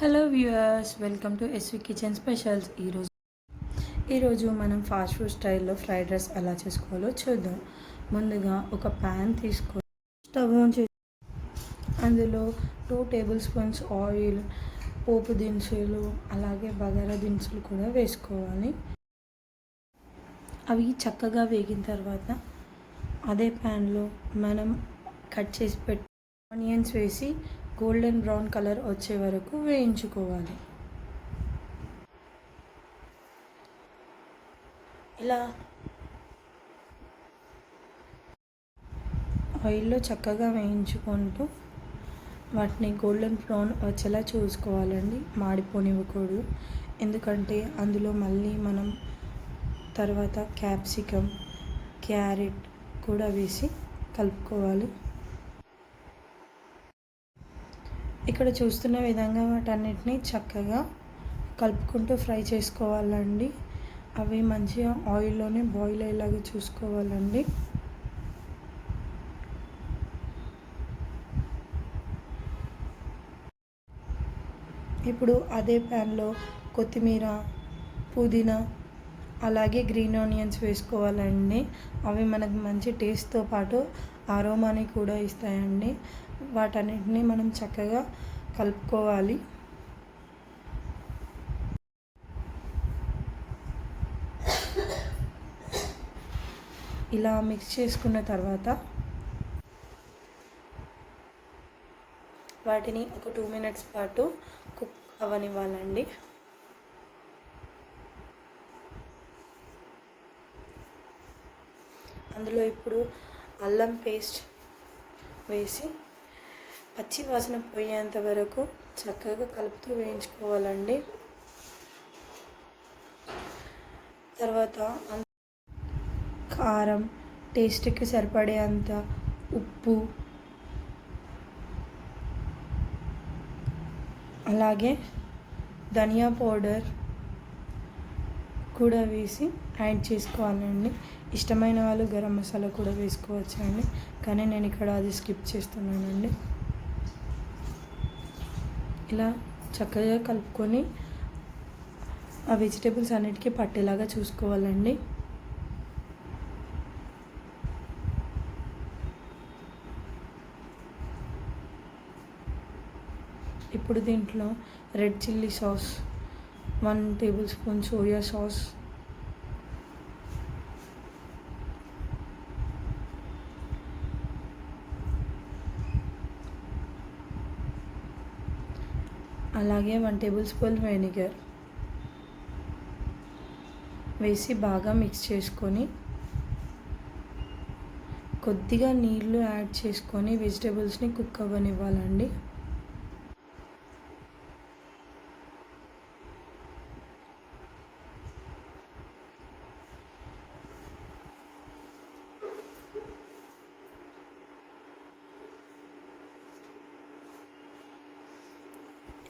Hello viewers, welcome to SV kitchen specials. ఈరోజు మనం fast food స్టైల్లో ఫ్రైడ్ రైస్ ఎలా చేసుకోవాలో చూద్దాం. ముందుగా ఒక ప్యాన్ తీసుకొని స్టవ్ ఆన్ చేసి అందులో 2 టేబుల్ స్పూన్స్ ఆయిల్, పోపు దినుసులు, అలాగే బగారా దినుసులు కూడా వేసుకోవాలి. అవి చక్కగా వేగిన తర్వాత అదే ప్యాన్లో మనం కట్ చేసి పెట్టి ఆనియన్స్ వేసి గోల్డెన్ బ్రౌన్ కలర్ వచ్చే వరకు వేయించుకోవాలి. ఇలా ఆయిల్లో చక్కగా వేయించుకుంటూ వాటిని గోల్డెన్ బ్రౌన్ వచ్చేలా చూసుకోవాలండి. మాడిపోనివ్వకూడదు, ఎందుకంటే అందులో మళ్ళీ మనం తర్వాత క్యాప్సికమ్, క్యారెట్ కూడా వేసి కలుపుకోవాలి. ఇక్కడ చూస్తున్న విధంగా వాటన్నిటిని చక్కగా కలుపుకుంటూ ఫ్రై చేసుకోవాలండి. అవి మంచిగా ఆయిల్లోనే బాయిల్ అయ్యేలాగా చూసుకోవాలండి. ఇప్పుడు అదే ప్యాన్లో కొత్తిమీర, పుదీనా, అలాగే గ్రీన్ ఆనియన్స్ వేసుకోవాలండి. అవి మనకు మంచి టేస్ట్తో పాటు అరోమాని కూడా ఇస్తాయండి. వాటన్నిటిని మనం చక్కగా కలుపుకోవాలి. ఇలా మిక్స్ చేసుకున్న తర్వాత వాటిని ఒక 2 మినిట్స్ పాటు కుక్ అవ్వనివ్వాలండి. అందులో ఇప్పుడు అల్లం పేస్ట్ వేసి పచ్చి వాసన పోయేంత వరకు చక్కగా కలుపుతూ వేయించుకోవాలండి. తర్వాత కారం, టేస్ట్కి సరిపడేంత ఉప్పు, అలాగే ధనియా పౌడర్ కూడా వేసి యాడ్ చేసుకోవాలండి. ఇష్టమైన వాళ్ళు గరం మసాలా కూడా వేసుకోవచ్చండి, కానీ నేను ఇక్కడ అది స్కిప్ చేస్తున్నానండి. ఇలా చక్కగా కలుపుకొని ఆ వెజిటేబుల్స్ అన్నిటికీ పట్టేలాగా చూసుకోవాలండి. ఇప్పుడు దీంట్లో red chilli sauce, 1 table spoon soya sauce, అలాగే 1 టేబుల్ స్పూన్ వెనిగర్ వేసి బాగా మిక్స్ చేసుకొని కొద్దిగా నీళ్ళు యాడ్ చేసుకొని వెజిటేబుల్స్ని కుక్ అవ్వనివ్వాలండి.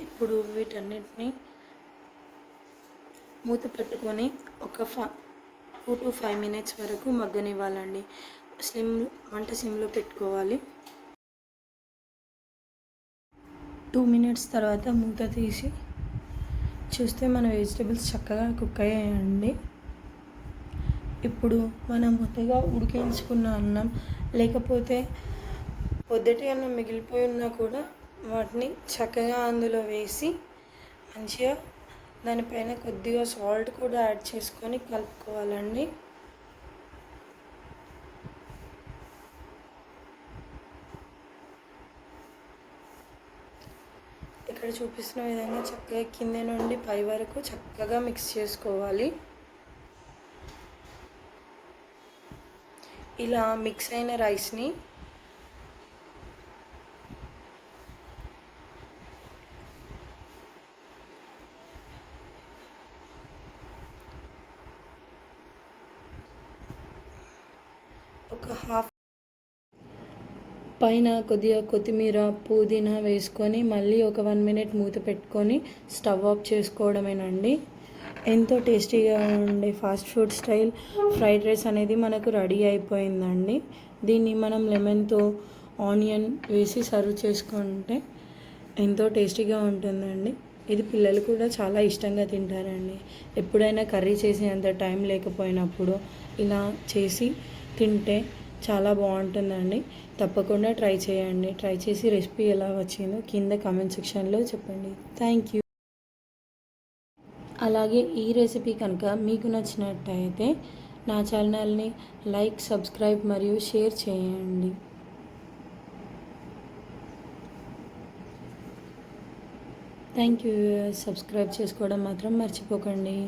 ఇప్పుడు వీటన్నిటిని మూత పెట్టుకొని ఒక 2 to 5 మినిట్స్ వరకు మగ్గనివ్వాలండి. మంట సిమ్లో పెట్టుకోవాలి. 2 మినిట్స్ తర్వాత మూత తీసి చూస్తే మన వెజిటేబుల్స్ చక్కగా కుక్ అయ్యాయండి. ఇప్పుడు మనం ముందుగా ఉడికించుకున్న అన్నం, లేకపోతే పొద్దుటి అన్నం మిగిలిపోయి ఉన్నా కూడా వాటిని చక్కగా అందులో వేసి మంచిగా దానిపైన కొద్దిగా సాల్ట్ కూడా యాడ్ చేసుకొని కలుపుకోవాలండి. ఇక్కడ చూపిస్తున్న విధంగా చక్కగా కింద నుండి పై వరకు చక్కగా మిక్స్ చేసుకోవాలి. ఇలా మిక్స్ అయిన రైస్ని ఒక పైన కొద్దిగా కొత్తిమీర, పుదీనా వేసుకొని మళ్ళీ ఒక 1 మినిట్ మూత పెట్టుకొని స్టవ్ ఆఫ్ చేసుకోవడమేనండి. ఎంతో టేస్టీగా ఉండే fast food style fried rice అనేది మనకు రెడీ అయిపోయిందండి. దీన్ని మనం లెమన్తో, ఆనియన్ వేసి సర్వ్ చేసుకుంటే ఎంతో టేస్టీగా ఉంటుందండి. ఇది పిల్లలు కూడా చాలా ఇష్టంగా తింటారండి. ఎప్పుడైనా కర్రీ చేసేంత టైం లేకపోయినప్పుడు ఇలా చేసి తింటే చాలా బాగుంటుందండి. తప్పకుండా ట్రై చేయండి. ట్రై చేసి రెసిపీ ఎలా వచ్చిందో కింద కామెంట్ సెక్షన్లో చెప్పండి. Thank you. అలాగే ఈ రెసిపీ కనుక మీకు నచ్చినట్టయితే నా ఛానల్ని లైక్, సబ్స్క్రైబ్ మరియు షేర్ చేయండి. Thank you. సబ్స్క్రైబ్ చేసుకోవడం మాత్రం మర్చిపోకండి.